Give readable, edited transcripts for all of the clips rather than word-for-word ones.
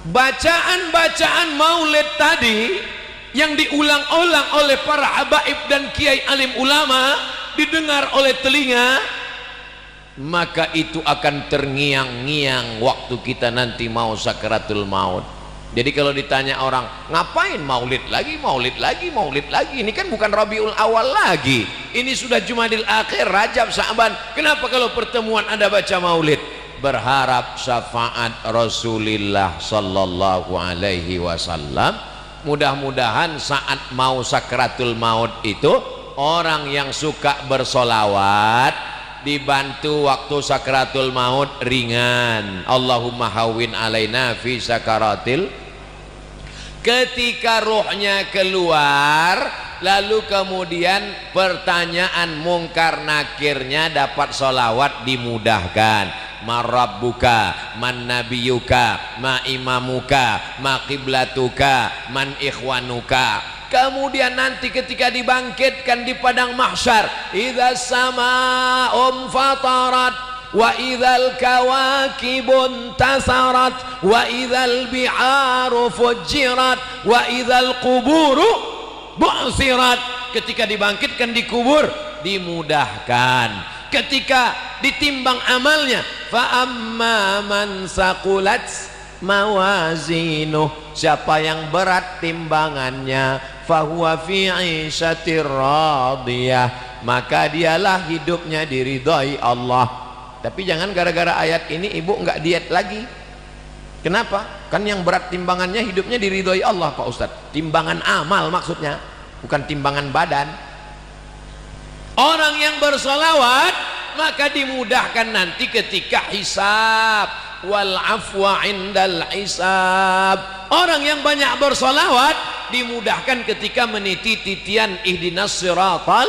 Bacaan-bacaan maulid tadi yang diulang-ulang oleh para habaib dan kiai alim ulama didengar oleh telinga, maka itu akan terngiang-ngiang waktu kita nanti mau sakaratul maut. Jadi kalau ditanya orang, ngapain maulid lagi, maulid lagi, maulid lagi, ini kan bukan Rabiul Awal lagi, ini sudah Jumadil Akhir, Rajab, Sa'ban, kenapa kalau pertemuan Anda baca maulid? Berharap syafaat Rasulullah sallallahu alaihi wasallam. Mudah-mudahan saat mau sakratul maut itu orang yang suka bersolawat dibantu waktu sakratul maut ringan. Allahumma hawwin alaina fi sakaratil. Ketika ruhnya keluar, lalu kemudian pertanyaan mungkar nakirnya dapat solawat dimudahkan. Ma rabbuka, man nabiyuka, ma imamuka, ma qiblatuka, man ikhwanuka. Kemudian nanti ketika dibangkitkan di padang mahsyar, idza sama'um fatarat wa idzal kawakibun tasarat wa idzal bi'aru fujirat wa idzal quburu bu'sirat. Ketika dibangkitkan di kubur dimudahkan. Ketika ditimbang amalnya, fa amma man saqulat mawazinuh, siapa yang berat timbangannya, fa huwa fi 'ishatir radiyah, maka dialah hidupnya diridhai Allah. Tapi jangan gara-gara ayat ini ibu enggak diet lagi. Kenapa? Kan yang berat timbangannya hidupnya diridhai Allah Pak Ustadz. Timbangan amal maksudnya, bukan timbangan badan. Orang yang bersolawat maka dimudahkan nanti ketika hisab, wal afwa indal hisab. Orang yang banyak bersolawat dimudahkan ketika meniti titian ihdinas siratal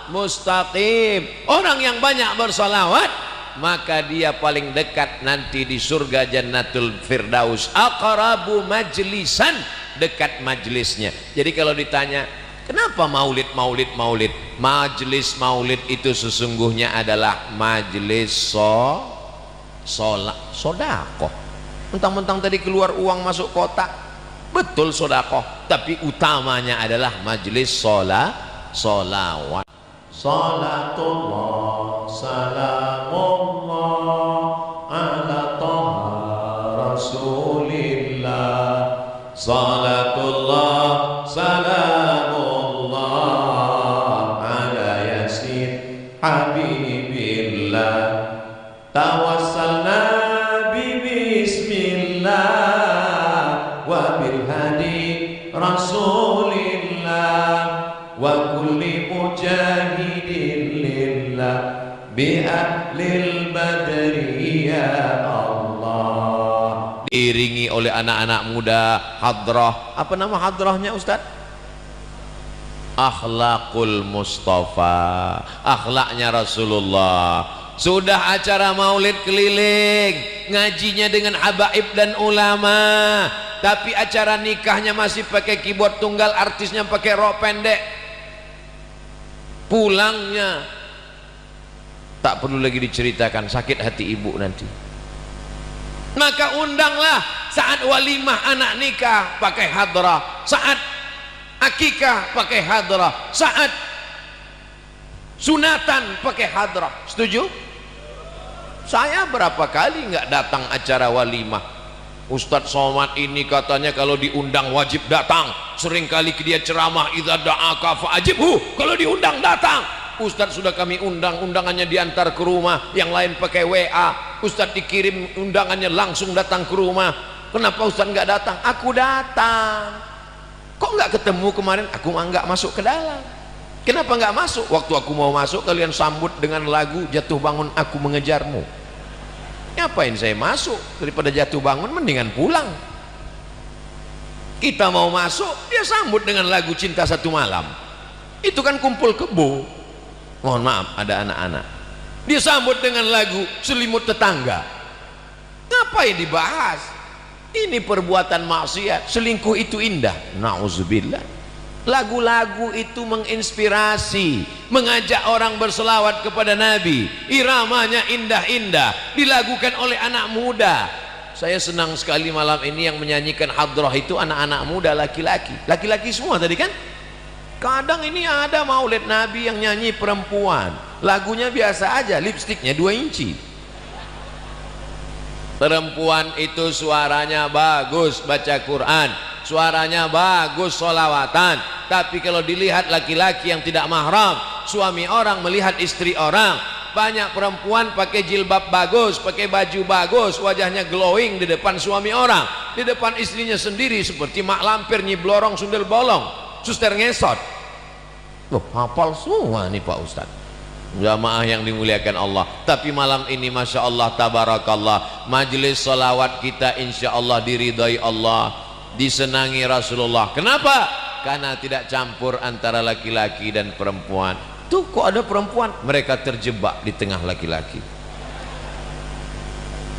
mustaqim. Orang yang banyak bersolawat maka dia paling dekat nanti di surga Jannatul Firdaus, aqrabu majlisan, dekat majlisnya. Jadi kalau ditanya kenapa maulid, maulid, maulid? Majlis maulid itu sesungguhnya adalah majlis sodakoh. Mentang-mentang tadi keluar uang masuk kotak, betul sodakoh, tapi utamanya adalah majlis solawat. Salatullah salamullah ala taha rasulillah. Salatullah salamullah ala yasin habibillah. Tawassalna bismillah wa bil hadi rasulillah wa kulli mujahidin lillah bi ahlil badri ya Allah. Diiringi oleh anak-anak muda hadrah. Apa nama hadrahnya Ustaz? Akhlakul Mustafa, akhlaknya Rasulullah. Sudah acara maulid keliling, ngajinya dengan habaib dan ulama, tapi acara nikahnya masih pakai keyboard tunggal, artisnya pakai rok pendek. Pulangnya tak perlu lagi diceritakan, sakit hati ibu nanti. Maka undanglah saat walimah anak nikah pakai hadrah, saat akikah pakai hadrah, saat sunatan pakai hadrah. Setuju? Saya berapa kali nggak datang acara walimah. Ustadz Somad ini katanya kalau diundang wajib datang. Seringkali dia ceramah idza da'aka fa'ajibhu, kalau diundang datang. Ustadz sudah kami undang, undangannya diantar ke rumah, yang lain pakai WA. Ustadz dikirim undangannya langsung datang ke rumah. Kenapa Ustadz nggak datang? Aku datang. Kok nggak ketemu kemarin? Aku nggak masuk ke dalam. Kenapa nggak masuk? Waktu aku mau masuk kalian sambut dengan lagu jatuh bangun aku mengejarmu. Ngapain saya masuk? Daripada jatuh bangun mendingan pulang. Kita mau masuk, dia sambut dengan lagu cinta satu malam. Itu kan kumpul kebo. Mohon maaf ada anak-anak. Dia sambut dengan lagu selimut tetangga. Ngapain dibahas? Ini perbuatan maksiat. Selingkuh itu indah. Nauzubillah. Lagu-lagu itu menginspirasi, mengajak orang berselawat kepada Nabi. Iramanya indah-indah, dilakukan oleh anak muda. Saya senang sekali malam ini yang menyanyikan hadrah itu anak-anak muda, laki-laki. Laki-laki semua tadi kan? Kadang ini ada maulid Nabi yang nyanyi perempuan, lagunya biasa aja, lipstiknya 2 inci. Perempuan itu suaranya bagus baca Quran, suaranya bagus solawatan, tapi kalau dilihat laki-laki yang tidak mahram, suami orang melihat istri orang, banyak perempuan pakai jilbab bagus, pakai baju bagus, wajahnya glowing di depan suami orang, di depan istrinya sendiri seperti mak lampir, nyi blorong, sundel bolong, suster ngesot. Loh, hafal semua nih Pak Ustadz. Jamaah yang dimuliakan Allah. Tapi malam ini Masya Allah tabarakallah, majelis salawat kita insya Allah diridhai Allah, disenangi Rasulullah. Kenapa? Karena tidak campur antara laki-laki dan perempuan. Tuh kok ada perempuan, mereka terjebak di tengah laki-laki.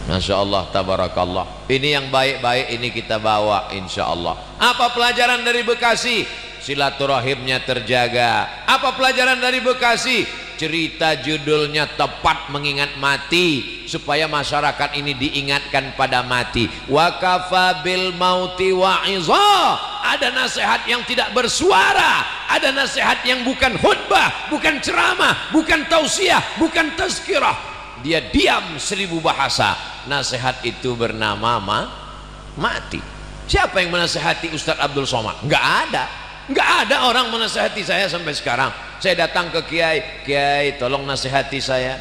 Masya Allah tabarakallah. Ini yang baik-baik ini kita bawa insya Allah. Apa pelajaran dari Bekasi? Silaturahimnya terjaga. Apa pelajaran dari Bekasi? Cerita judulnya tepat, mengingat mati, supaya masyarakat ini diingatkan pada mati. Wa kafa bil mauti wa'iza. Ada nasihat yang tidak bersuara, ada nasihat yang bukan khutbah, bukan ceramah, bukan tausiah, bukan tazkirah. Dia diam 1000 bahasa. Nasihat itu bernama mati. Siapa yang menasihati Ustadz Abdul Somad? Enggak ada. Enggak ada orang menasihati saya sampai sekarang. Saya datang ke Kiai, Kiai tolong nasihati saya.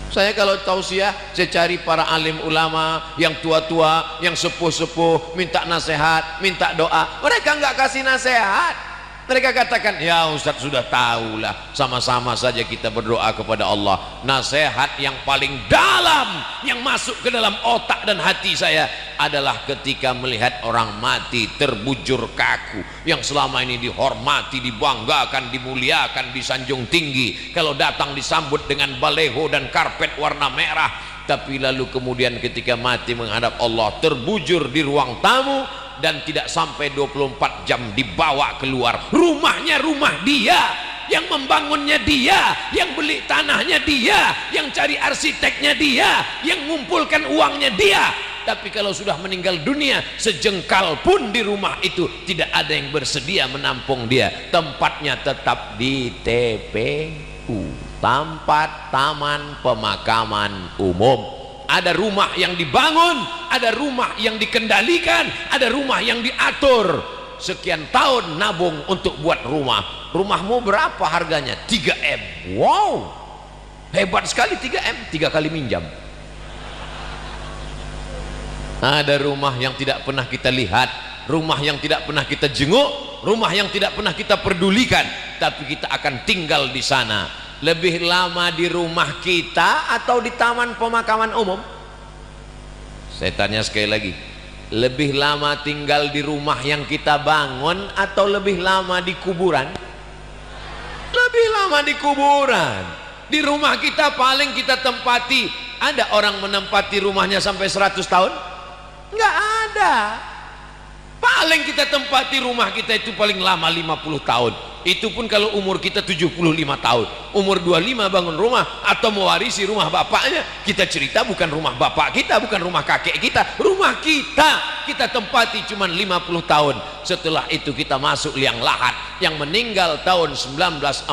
Saya kalau tausiah, saya cari para alim ulama yang tua-tua, yang sepuh-sepuh, minta nasihat, minta doa. Mereka enggak kasih nasihat. Mereka katakan, ya Ustadz sudah tahulah, sama-sama saja kita berdoa kepada Allah. Nasihat yang paling dalam yang masuk ke dalam otak dan hati saya adalah ketika melihat orang mati terbujur kaku, yang selama ini dihormati, dibanggakan, dimuliakan, disanjung tinggi, kalau datang disambut dengan baleho dan karpet warna merah, tapi lalu kemudian ketika mati menghadap Allah terbujur di ruang tamu, dan tidak sampai 24 jam dibawa keluar. Rumahnya rumah dia, yang membangunnya dia, yang beli tanahnya dia, yang cari arsiteknya dia, yang mengumpulkan uangnya dia. Tapi kalau sudah meninggal dunia, sejengkal pun di rumah itu tidak ada yang bersedia menampung dia. Tempatnya tetap di TPU, tempat taman pemakaman umum. Ada rumah yang dibangun, ada rumah yang dikendalikan, ada rumah yang diatur. Sekian tahun nabung untuk buat rumah. Rumahmu berapa harganya? 3M. Wow, hebat sekali 3M, 3 kali minjam. Ada rumah yang tidak pernah kita lihat, rumah yang tidak pernah kita jenguk, rumah yang tidak pernah kita pedulikan, tapi kita akan tinggal di sana. Lebih lama di rumah kita atau di taman pemakaman umum? Saya tanya sekali lagi, lebih lama tinggal di rumah yang kita bangun atau lebih lama di kuburan? Lebih lama di kuburan. Di rumah kita paling kita tempati, ada orang menempati rumahnya sampai 100 tahun? Enggak ada. Paling kita tempati rumah kita itu paling lama 50 tahun. Itu pun kalau umur kita 75 tahun. Umur 25 bangun rumah atau mewarisi rumah bapaknya. Kita cerita bukan rumah bapak kita, bukan rumah kakek kita, rumah kita tempati cuma 50 tahun. Setelah itu kita masuk liang lahat. Yang meninggal tahun 1945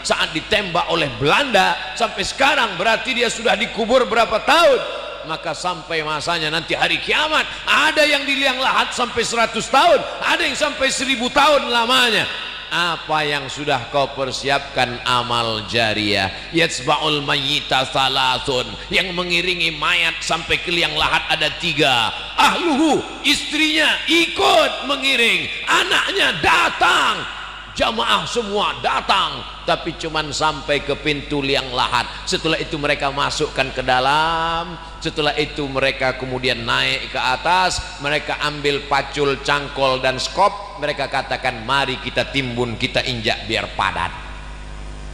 saat ditembak oleh Belanda, sampai sekarang berarti dia sudah dikubur berapa tahun? Maka sampai masanya nanti hari kiamat, ada yang di liang lahat sampai 100 tahun, ada yang sampai 1000 tahun lamanya. Apa yang sudah kau persiapkan? Amal jariah. Yatsba'ul mayyita salasun, yang mengiringi mayat sampai ke liang lahat ada 3. Ahluhu, istrinya ikut mengiring, anaknya datang, jamaah semua datang, tapi cuman sampai ke pintu liang lahat. Setelah itu mereka masukkan ke dalam. Setelah itu mereka kemudian naik ke atas, mereka ambil pacul, cangkol dan skop, mereka katakan mari kita timbun, kita injak biar padat.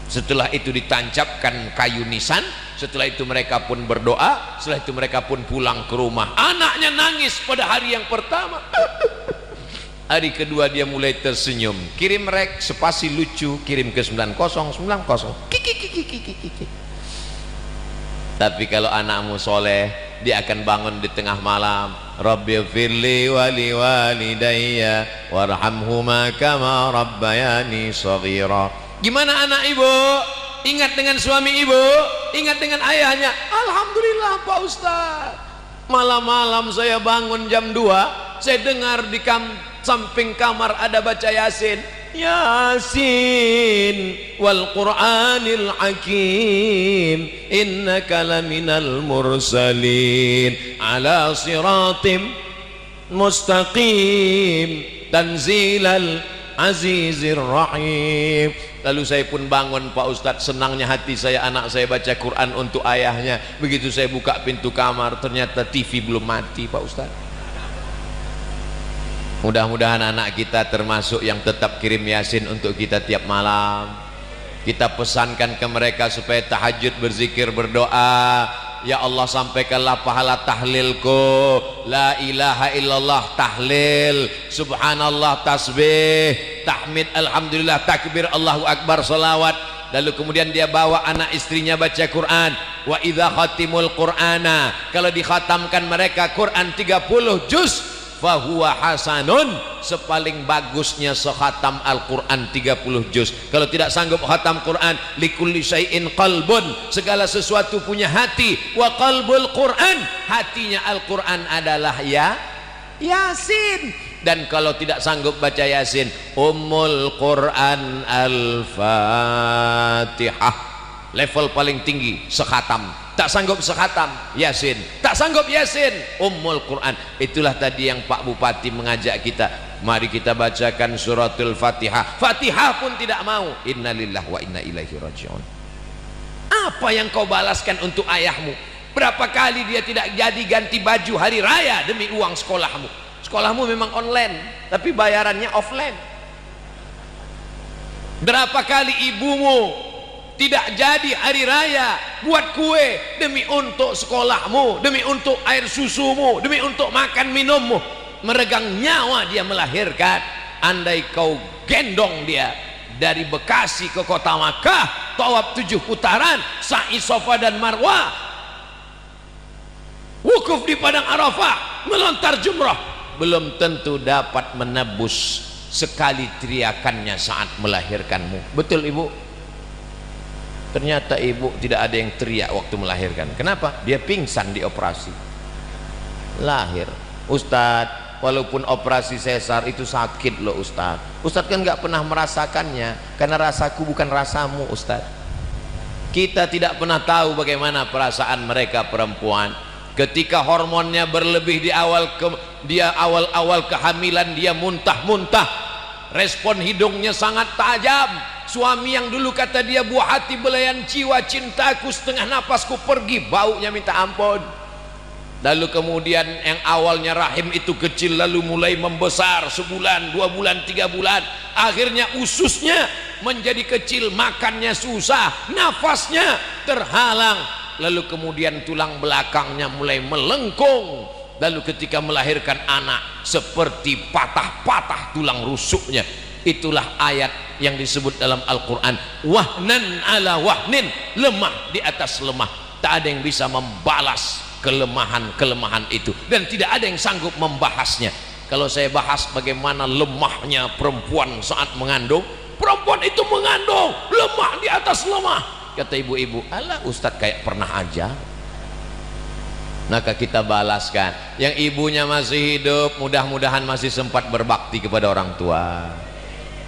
Setelah itu ditancapkan kayu nisan. Setelah itu mereka pun berdoa. Setelah itu mereka pun pulang ke rumah. Anaknya nangis pada hari yang pertama. Hari kedua dia mulai tersenyum, kirim rek spasi lucu, kirim ke 9090 kiki. Tapi kalau anakmu soleh, dia akan bangun di tengah malam, Rabbighfirli wali walidayya warhamhuma kama rabbayani shaghira. Gimana anak ibu? Ingat dengan suami ibu, ingat dengan ayahnya. Alhamdulillah Pak Ustaz, malam-malam saya bangun jam 2, saya dengar di samping kamar ada baca Yasin. Yasin wal Qur'anil Hakim innaka laminal mursalin ala siratim mustaqim tanzilal azizir rahim. Lalu saya pun bangun Pak Ustadz, senangnya hati saya, anak saya baca Quran untuk ayahnya. Begitu saya buka pintu kamar, ternyata TV belum mati Pak Ustadz. Mudah-mudahan anak kita termasuk yang tetap kirim Yasin untuk kita tiap malam. Kita pesankan ke mereka supaya tahajud, berzikir, berdoa. Ya Allah, sampaikanlah pahala tahlilku, la ilaha illallah tahlil, subhanallah tasbih, tahmid, alhamdulillah, takbir, Allahu akbar, salawat. Lalu kemudian dia bawa anak istrinya baca Quran. Wa idza khatimul qur'ana, kalau dikhatamkan mereka Quran 30 juz, fahuwa hasanun, sepaling bagusnya sekhatam Al-Quran 30 juz. Kalau tidak sanggup khatam Quran, likulli syai'in qalbun, segala sesuatu punya hati. Wa qalbul Quran, hatinya Al-Quran adalah Yasin. Dan kalau tidak sanggup baca Yasin, Ummul Quran Al-Fatihah, level paling tinggi sekhatam. Tak sanggup sekhatam Yasin, tak sanggup Yasin, Ummul Quran. Itulah tadi yang Pak Bupati mengajak kita, mari kita bacakan suratul Fatihah. Fatihah pun tidak mau. Innalillahi wa inna ilaihi raji'un. Apa yang kau balaskan untuk ayahmu? Berapa kali dia tidak jadi ganti baju hari raya demi uang sekolahmu? Sekolahmu memang online, tapi bayarannya offline. Berapa kali ibumu tidak jadi hari raya buat kue demi untuk sekolahmu, demi untuk air susumu, demi untuk makan minummu. Meregang nyawa dia melahirkan. Andai kau gendong dia dari Bekasi ke kota Makkah, tawaf 7 putaran, sa'i Safa dan Marwah, wukuf di padang Arafah, melontar jumrah, belum tentu dapat menebus sekali teriakannya saat melahirkanmu. Betul ibu? Ternyata ibu tidak ada yang teriak waktu melahirkan. Kenapa? Dia pingsan di operasi lahir. Ustadz, walaupun operasi sesar itu sakit loh Ustadz. Ustadz kan nggak pernah merasakannya, karena rasaku bukan rasamu Ustadz. Kita tidak pernah tahu bagaimana perasaan mereka perempuan ketika hormonnya berlebih di awal kehamilan. Dia muntah-muntah, respon hidungnya sangat tajam. Suami yang dulu kata dia buah hati belayan jiwa, cintaku setengah napasku pergi, baunya minta ampun. Lalu kemudian yang awalnya rahim itu kecil, lalu mulai membesar, sebulan, 2 bulan, 3 bulan, akhirnya ususnya menjadi kecil, makannya susah, nafasnya terhalang, lalu kemudian tulang belakangnya mulai melengkung. Lalu ketika melahirkan anak seperti patah-patah tulang rusuknya. Itulah ayat yang disebut dalam Al-Quran, wahnan ala wahnin, lemah di atas lemah. Tak ada yang bisa membalas kelemahan-kelemahan itu, dan tidak ada yang sanggup membahasnya. Kalau saya bahas bagaimana lemahnya perempuan saat mengandung, perempuan itu mengandung lemah di atas lemah, kata ibu-ibu, alah Ustadz kayak pernah aja. Maka kita balaskan. Yang ibunya masih hidup, mudah-mudahan masih sempat berbakti kepada orang tua.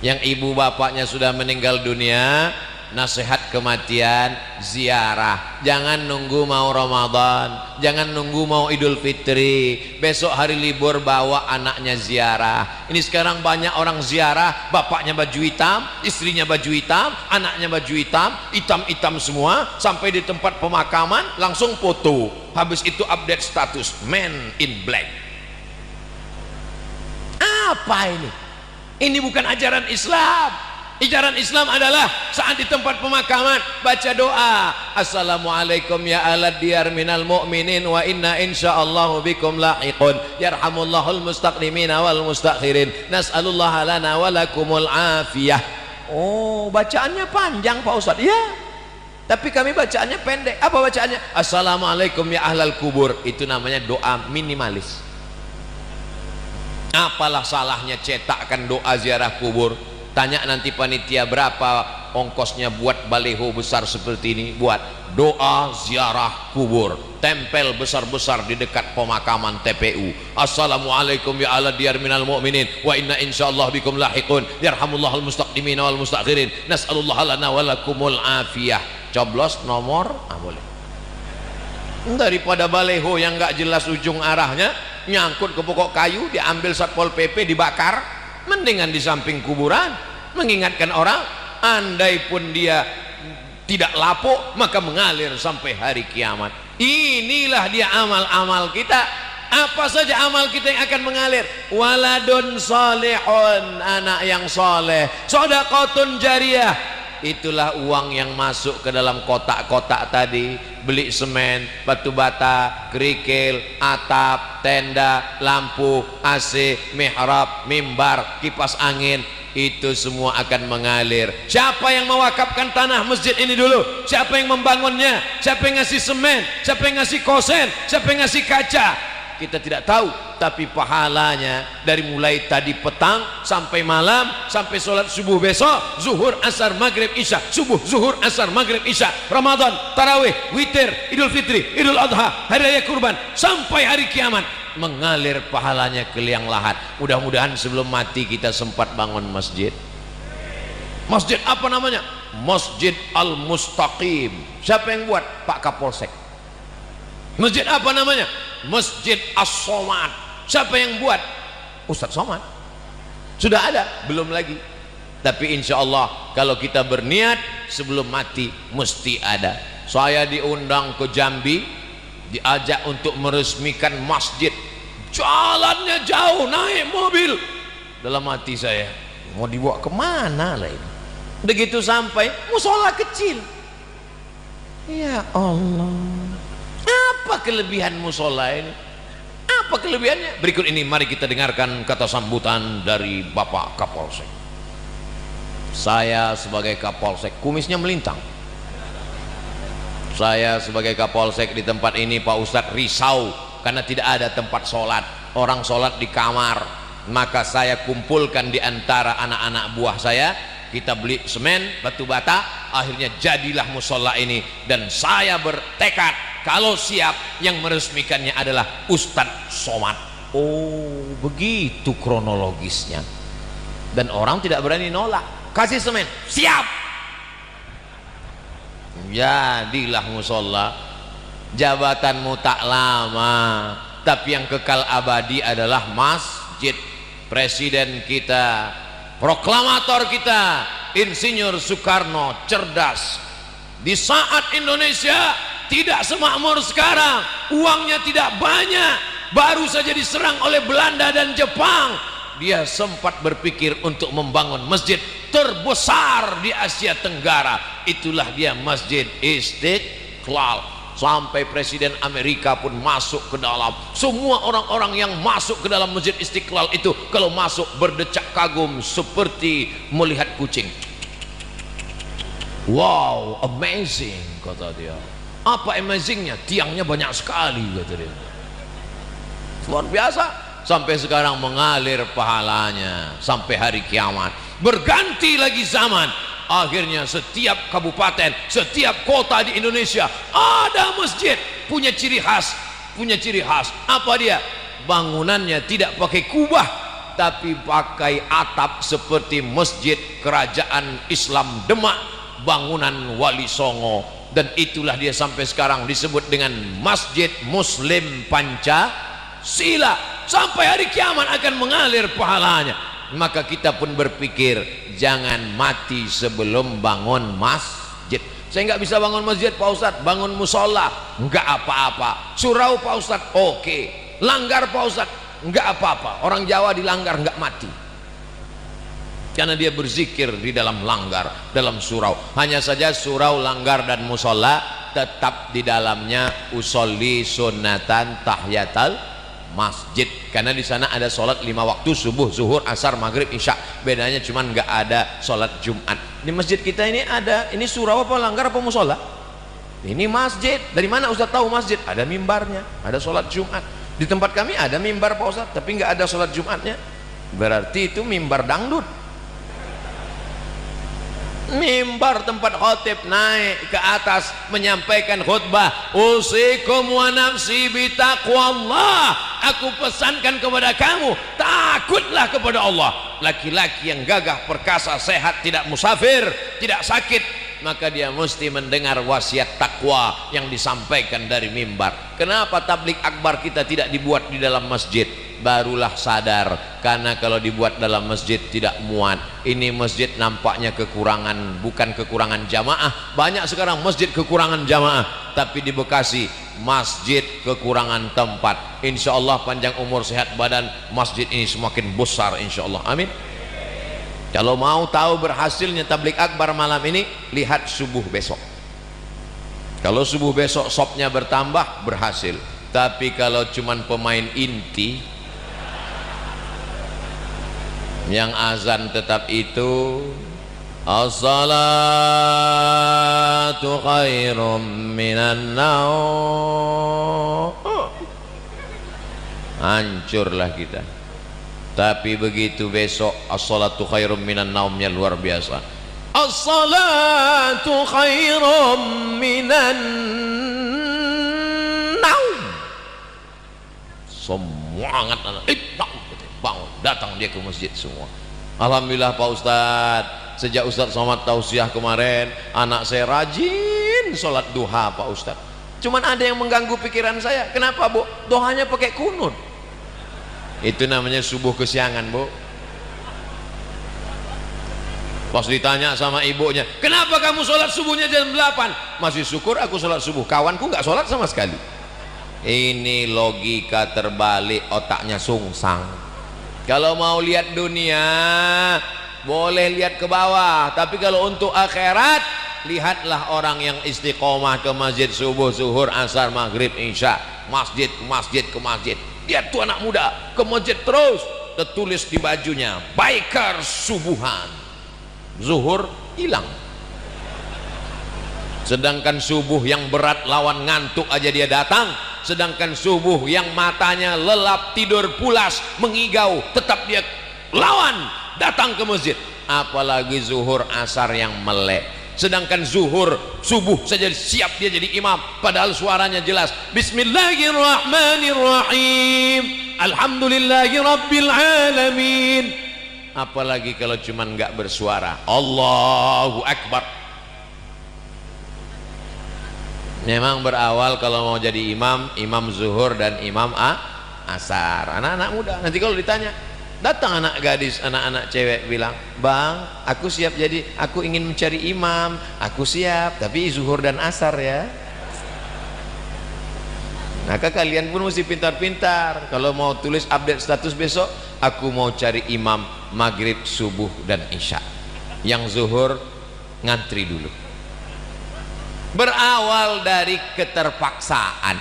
Yang ibu bapaknya sudah meninggal dunia, nasihat kematian, ziarah. Jangan nunggu mau Ramadan, jangan nunggu mau Idul Fitri, besok hari libur bawa anaknya ziarah. Ini sekarang banyak orang ziarah, bapaknya baju hitam, istrinya baju hitam, anaknya baju hitam, hitam-hitam semua, sampai di tempat pemakaman langsung foto, habis itu update status man in black. Apa ini? Ini bukan ajaran Islam. Ajaran Islam adalah saat di tempat pemakaman baca doa, assalamualaikum ya alad diyar minal mu'minin wa inna insyaallahu bikum lahiqun yarhamullahul mustaqdimina wal mustakhirin nas'alullaha lana wa lakumul afiyah. Oh, bacaannya panjang Pak Ustadz. Ya, tapi kami bacaannya pendek. Apa bacaannya? Assalamualaikum ya ahlal kubur. Itu namanya doa minimalis. Apalah salahnya cetakkan doa ziarah kubur? Tanya nanti panitia berapa ongkosnya buat baliho besar seperti ini, buat doa ziarah kubur, tempel besar-besar di dekat pemakaman TPU. Assalamualaikum ya ala diyar minal mu'minin wa inna insyaallah bikum lahiqun yarhamullahul mustaqdimina wal mustakhirin nas'alullaha lana wa lakumul afiyah. Coblos nomor, boleh. Daripada baliho yang enggak jelas ujung arahnya, nyangkut ke pokok kayu, diambil Satpol PP, dibakar, mendingan di samping kuburan mengingatkan orang. Andai pun dia tidak lapuk, maka mengalir sampai hari kiamat. Inilah dia amal-amal kita. Apa saja amal kita yang akan mengalir? Waladun salihun, anak yang soleh, shadaqatun jariyah, itulah uang yang masuk ke dalam kotak-kotak tadi. Beli semen, batu bata, kerikil, atap, tenda, lampu, AC, mihrab, mimbar, kipas angin, itu semua akan mengalir. Siapa yang mewakafkan tanah masjid ini dulu? Siapa yang membangunnya? Siapa yang ngasih semen? Siapa yang ngasih kosen? Siapa yang ngasih kaca? Kita tidak tahu, tapi pahalanya dari mulai tadi petang sampai malam, sampai sholat subuh besok, zuhur, asar, maghrib, isya, subuh, zuhur, asar, maghrib, isya, Ramadan, tarawih, witir, idul fitri, idul adha, hari raya kurban, sampai hari kiamat, mengalir pahalanya ke liang lahat. Mudah-mudahan sebelum mati kita sempat bangun masjid. Masjid apa namanya? Masjid Al-Mustaqim. Siapa yang buat? Pak Kapolsek. Masjid apa namanya? Masjid As-Somad. Siapa yang buat? Ustadz Somad. Sudah ada? Belum lagi. Tapi insya Allah kalau kita berniat sebelum mati mesti ada. Saya diundang ke Jambi, diajak untuk meresmikan masjid. Jalannya jauh, naik mobil. Dalam hati saya, mau dibawa kemana lah ini? Begitu sampai, musola kecil. Ya Allah, apa kelebihan musola ini? Apa kelebihannya? Berikut ini mari kita dengarkan kata sambutan dari Bapak Kapolsek. Saya sebagai Kapolsek, kumisnya melintang. Saya sebagai Kapolsek di tempat ini, Pak Ustadz risau karena tidak ada tempat sholat. Orang sholat di kamar. Maka saya kumpulkan di antara anak-anak buah saya. Kita beli semen, batu bata, akhirnya jadilah musola ini. Dan saya bertekad kalau siap, yang meresmikannya adalah Ustadz Somad. Oh, begitu kronologisnya. Dan orang tidak berani nolak. Kasih semen, siap. Jadilah musola. Jabatanmu tak lama, tapi yang kekal abadi adalah masjid. Presiden kita, proklamator kita, Insinyur Soekarno cerdas. Di saat Indonesia tidak semakmur sekarang, uangnya tidak banyak, baru saja diserang oleh Belanda dan Jepang, dia sempat berpikir untuk membangun masjid terbesar di Asia Tenggara. Itulah dia Masjid Istiqlal. Sampai Presiden Amerika pun masuk ke dalam. Semua orang-orang yang masuk ke dalam Masjid Istiqlal itu kalau masuk berdecak kagum seperti melihat kucing. Wow, amazing, kata dia. Apa amazingnya? Tiangnya banyak sekali, kata dia. Luar biasa. Sampai sekarang mengalir pahalanya sampai hari kiamat. Berganti lagi zaman, akhirnya setiap kabupaten, setiap kota di Indonesia ada masjid. Punya ciri khas. Punya ciri khas. Apa dia? Bangunannya tidak pakai kubah, tapi pakai atap seperti masjid kerajaan Islam Demak, bangunan Wali Songo. Dan itulah dia sampai sekarang disebut dengan Masjid Muslim Pancasila. Sampai hari kiamat akan mengalir pahalanya. Maka kita pun berpikir, jangan mati sebelum bangun masjid. Saya nggak bisa bangun masjid Pak Ustadz, bangun musola nggak apa-apa. Surau Pak Ustadz, oke. Langgar Pak Ustadz, nggak apa-apa. Orang Jawa dilanggar nggak mati. karena dia berzikir di dalam langgar, dalam surau. Hanya saja surau, langgar dan musola tetap di dalamnya usolli sunnatan tahiyatal masjid, karena di sana ada sholat 5 waktu, subuh, zuhur, asar, maghrib, isya. Bedanya cuman nggak ada sholat Jumat. Di masjid kita ini ada, ini surau apa langgar apa musola? Ini masjid. Dari mana Ustaz tahu masjid? Ada mimbarnya, ada sholat Jumat. Di tempat kami ada mimbar Pak Ustaz, tapi nggak ada sholat Jumatnya. Berarti itu mimbar dangdut. Mimbar tempat khotib naik ke atas menyampaikan khutbah, usikum wa nafsi bitaqwallah, aku pesankan kepada kamu, takutlah kepada Allah. Laki-laki yang gagah, perkasa, sehat, tidak musafir, tidak sakit, maka dia mesti mendengar wasiat takwa yang disampaikan dari mimbar. Kenapa tablik akbar kita tidak dibuat di dalam masjid? Barulah sadar, karena kalau dibuat dalam masjid tidak muat. Ini masjid nampaknya kekurangan, bukan kekurangan jamaah. Banyak sekarang masjid kekurangan jamaah, tapi di Bekasi masjid kekurangan tempat. Insya Allah panjang umur sehat badan, masjid ini semakin besar insya Allah, amin. Kalau mau tahu berhasilnya tablik akbar malam ini, lihat subuh besok. Kalau subuh besok sopnya bertambah, berhasil. Tapi kalau cuman pemain inti yang azan tetap itu, as-salatu khairum minan naum, hancurlah kita. Tapi begitu besok as-salatu khairum minan naumnya luar biasa. As-salatu khairum minan naum, semangat anak bangun, datang dia ke masjid semua. Alhamdulillah Pak Ustadz, sejak Ustadz Somad tausiah kemarin, anak saya rajin sholat duha Pak Ustadz. Cuman ada yang mengganggu pikiran saya. Kenapa Bu? Doanya pakai kunut. Itu namanya subuh kesiangan Bu. Pas ditanya sama ibunya, kenapa kamu sholat subuhnya jam 8? Masih syukur aku sholat subuh, kawanku nggak sholat sama sekali. Ini logika terbalik, otaknya sungsang. Kalau mau lihat dunia boleh lihat ke bawah, tapi kalau untuk akhirat, lihatlah orang yang istiqomah ke masjid subuh, zuhur, asar, maghrib, isya, masjid ke masjid ke masjid. Lihat tuh anak muda ke masjid terus, tertulis di bajunya biker subuhan, zuhur hilang. Sedangkan subuh yang berat lawan ngantuk aja dia datang. Sedangkan subuh yang matanya lelap, tidur pulas, mengigau, tetap dia lawan datang ke masjid. Apalagi zuhur, asar yang melek. Sedangkan zuhur, subuh saja siap dia jadi imam, padahal suaranya jelas, Bismillahirrahmanirrahim, Alhamdulillahi Rabbil Alamin. Apalagi kalau cuman nggak bersuara, Allahu Akbar. Memang berawal kalau mau jadi imam, imam zuhur dan imam asar, anak-anak muda. Nanti kalau ditanya, datang anak gadis, anak-anak cewek bilang, bang, aku siap jadi, aku ingin mencari imam, aku siap, tapi zuhur dan asar ya. Maka kalian pun mesti pintar-pintar. Kalau mau tulis update status besok, aku mau cari imam maghrib, subuh dan isya. Yang zuhur ngantri dulu. Berawal dari keterpaksaan,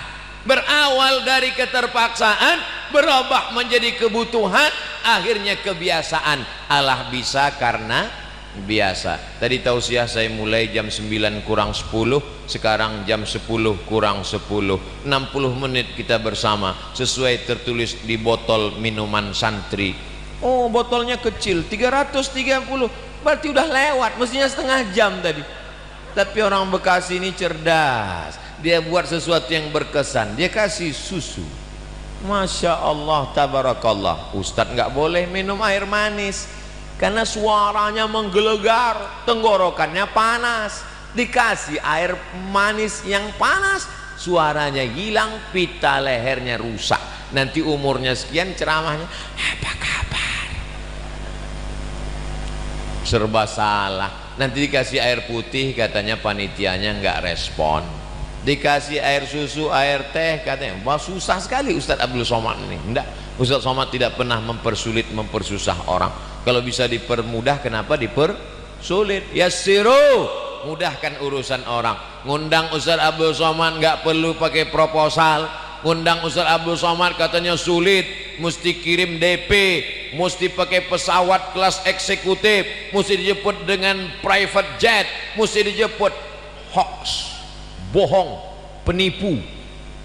berubah menjadi kebutuhan, akhirnya kebiasaan. Allah bisa karena biasa. Tadi tausiah saya mulai jam 9 kurang 10, sekarang jam 10 kurang 10, 60 menit kita bersama sesuai tertulis di botol minuman santri. Oh, botolnya kecil, 330, berarti udah lewat, mestinya setengah jam tadi. Tapi orang Bekasi ini cerdas, dia buat sesuatu yang berkesan, dia kasih susu. Masya Allah, tabarakallah. Ustadz nggak boleh minum air manis karena suaranya menggelegar, tenggorokannya panas. Dikasih air manis yang panas, suaranya hilang, pita lehernya rusak. Nanti umurnya sekian, ceramahnya apa kabar, serba salah. Nanti dikasih air putih, katanya panitianya nggak respon. Dikasih air susu, air teh, katanya wah susah sekali Ustadz Abdul Somad ini. Enggak, Ustadz Somad tidak pernah mempersulit, mempersusah orang. Kalau bisa dipermudah, kenapa dipersulit? Yassiru, mudahkan urusan orang. Ngundang Ustaz Abdul Somad nggak perlu pakai proposal. Ngundang Ustaz Abdul Somad katanya sulit, mesti kirim DP, mesti pakai pesawat kelas eksekutif, mesti dijemput dengan private jet, mesti dijemput. Hoax, bohong, penipu.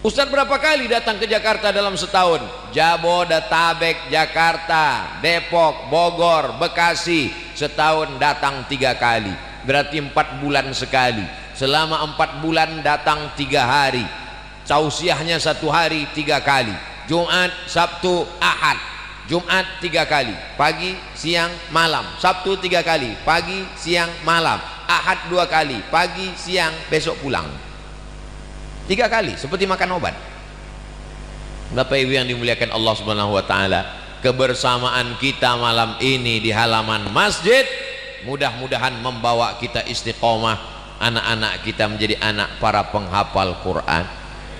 Ustaz berapa kali datang ke Jakarta dalam setahun? Jabodetabek, Jakarta, Depok, Bogor, Bekasi, setahun datang 3 kali, berarti 4 bulan sekali. Selama 4 bulan datang 3 hari, tausiahnya 1 hari 3 kali, Jumat, Sabtu, Ahad. Jumat 3 kali, pagi, siang, malam. Sabtu 3 kali, pagi, siang, malam. Ahad 2 kali, pagi, siang, besok pulang. 3 kali, seperti makan obat. Bapak Ibu yang dimuliakan Allah Subhanahu wa taala, kebersamaan kita malam ini di halaman masjid mudah-mudahan membawa kita istiqomah, anak-anak kita menjadi anak para penghafal Quran.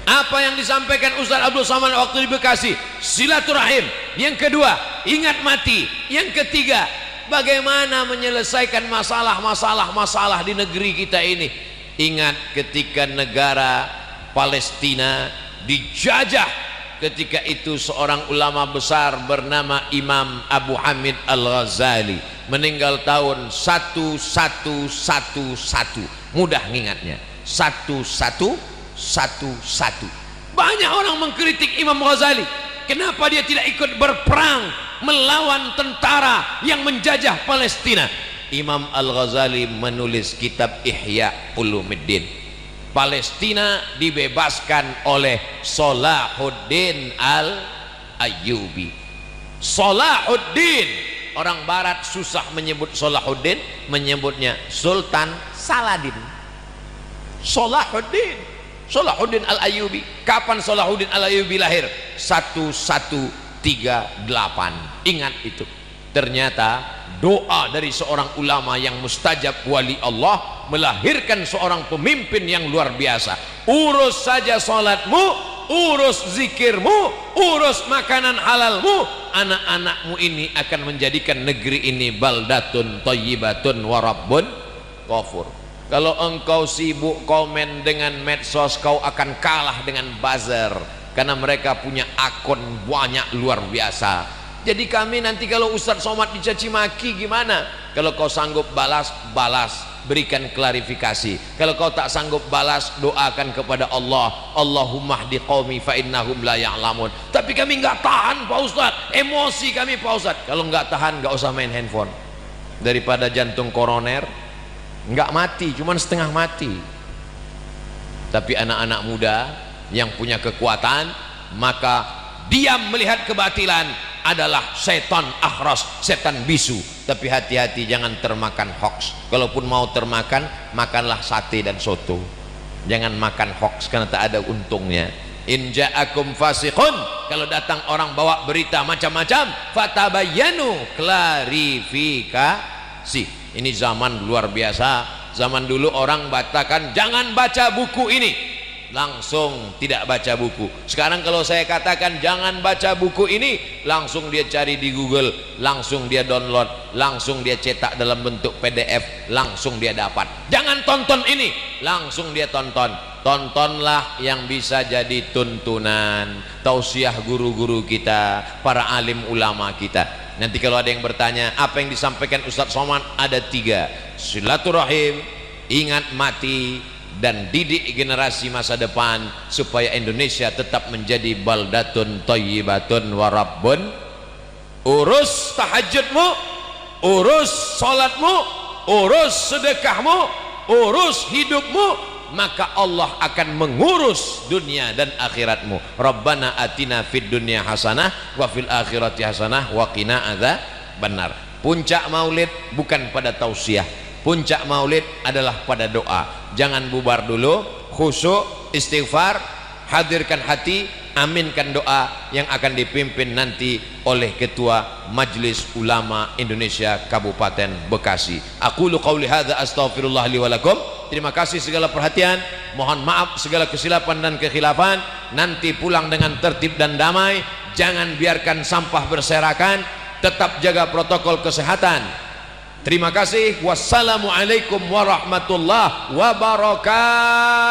Apa yang disampaikan Ustaz Abdul Somad waktu di Bekasi, silaturahim. Yang kedua, ingat mati. Yang ketiga, bagaimana menyelesaikan masalah di negeri kita ini. Ingat ketika negara Palestina dijajah, ketika itu seorang ulama besar bernama Imam Abu Hamid Al-Ghazali meninggal tahun 1111. Mudah ngingatnya, 1111. Banyak orang mengkritik Imam Ghazali, kenapa dia tidak ikut berperang melawan tentara yang menjajah Palestina. Imam Al-Ghazali menulis kitab Ihya Ulumuddin. Palestina dibebaskan oleh Salahuddin Al-Ayyubi. Salahuddin, orang barat susah menyebut Salahuddin, menyebutnya Sultan Saladin. Salahuddin Al-Ayyubi. Kapan Salahuddin Al-Ayyubi lahir? 1138. Ingat itu. Ternyata doa dari seorang ulama yang mustajab wali Allah melahirkan seorang pemimpin yang luar biasa. Urus saja salatmu, urus zikirmu, urus makanan halalmu, anak-anakmu ini akan menjadikan negeri ini baldatun thayyibatun wa rabbun ghafur. Kalau engkau sibuk komen dengan medsos, kau akan kalah dengan buzzer, karena mereka punya akun banyak luar biasa. Jadi kami nanti kalau Ustaz Somad dicaci maki gimana? Kalau kau sanggup balas, berikan klarifikasi. Kalau kau tak sanggup balas, doakan kepada Allah, Allahumma hdi qaumi fa innahum la ya'lamun. Tapi kami enggak tahan Pak Ustaz, emosi kami Pak Ustaz. Kalau enggak tahan, enggak usah main handphone. Daripada jantung koroner enggak mati, cuman setengah mati. Tapi anak-anak muda yang punya kekuatan, maka diam melihat kebatilan adalah setan akhras, setan bisu. Tapi hati-hati jangan termakan hoax. Kalaupun mau termakan, makanlah sate dan soto. Jangan makan hoax karena tak ada untungnya. In ja'akum fasiqun, kalau datang orang bawa berita macam-macam, fatabayyanu, klarifikasi. Ini zaman luar biasa. Zaman dulu orang bacakan jangan baca buku ini, langsung tidak baca buku. Sekarang kalau saya katakan jangan baca buku ini, langsung dia cari di Google, langsung dia download, langsung dia cetak dalam bentuk PDF, langsung dia dapat. Jangan tonton ini, langsung dia tonton. Tontonlah yang bisa jadi tuntunan, tausiah guru-guru kita, para alim ulama kita. Nanti kalau ada yang bertanya apa yang disampaikan Ustaz Somad, ada 3: silaturahim, ingat mati, dan didik generasi masa depan supaya Indonesia tetap menjadi baldatun thayyibatun wa rabbun. Urus tahajudmu, urus salatmu, urus sedekahmu, urus hidupmu, maka Allah akan mengurus dunia dan akhiratmu. Rabbana atina fid dunya hasanah wa fil akhirati hasanah wa qina adzabannar. Puncak maulid bukan pada tausiah, puncak maulid adalah pada doa. Jangan bubar dulu, khusyuk, istighfar, hadirkan hati, aminkan doa yang akan dipimpin nanti oleh Ketua Majelis Ulama Indonesia Kabupaten Bekasi. Aqulu qauli hadza astaghfirullah li wa lakum. Terima kasih segala perhatian, mohon maaf segala kesilapan dan kekhilafan. Nanti pulang dengan tertib dan damai, jangan biarkan sampah berserakan. tetap jaga protokol kesehatan. Terima kasih. Wassalamualaikum warahmatullahi wabarakatuh.